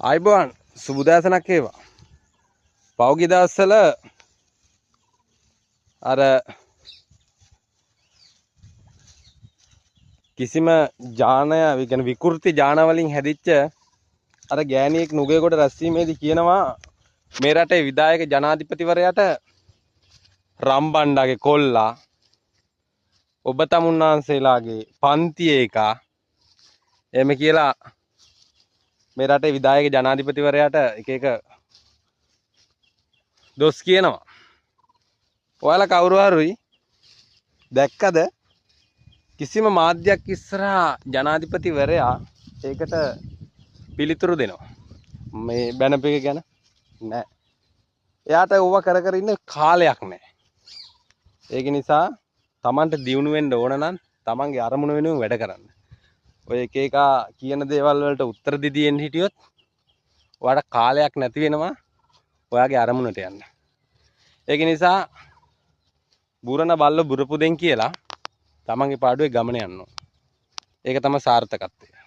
ආයිබෝන් සුබුදෑසනක් වේවා. පෞගිය දවස්වල අර කිසිම ජානය කියන්නේ විකෘති ජාන වලින් හැදිච්ච අර ගෑණියෙක් නුගේගොඩ රැස්වීමේදී කියනවා මේ රටේ විධායක ජනාධිපතිවරයාට රම්බණ්ඩගේ කොල්ලා ඔබ තමුන්නාන්සේලාගේ පන්තියේ එක එමෙ කියලා මේ රටේ විධායක ජනාධිපතිවරයාට එක එක දොස් කියනවා. ඔයාලා කවුරු හරි දැක්කද කිසිම මාධ්‍යයක් ඉස්සරහා ජනාධිපතිවරයා ඒකට පිළිතුරු දෙනවා මේ බැනපෙක ගැන නෑ. එයාට ඕවා කර කර ඉන්න කාලයක් නෑ. ඒක නිසා Tamanට දියුණු වෙන්න ඕන නම් Tamanගේ අරමුණ වෙනුවෙන් වැඩ කරන්න. ඔය එක එක කියන දේවල් වලට උත්තර දෙදියෙන් හිටියොත් ඔයාලට කාලයක් නැති වෙනවා ඔයාගේ අරමුණට යන්න. ඒක නිසා බුරණ බල්ල බුරපුදෙන් කියලා තමන්ගේ පාඩුවේ ගමන යන්න ඕන. ඒක තමයි සාර්ථකත්වය.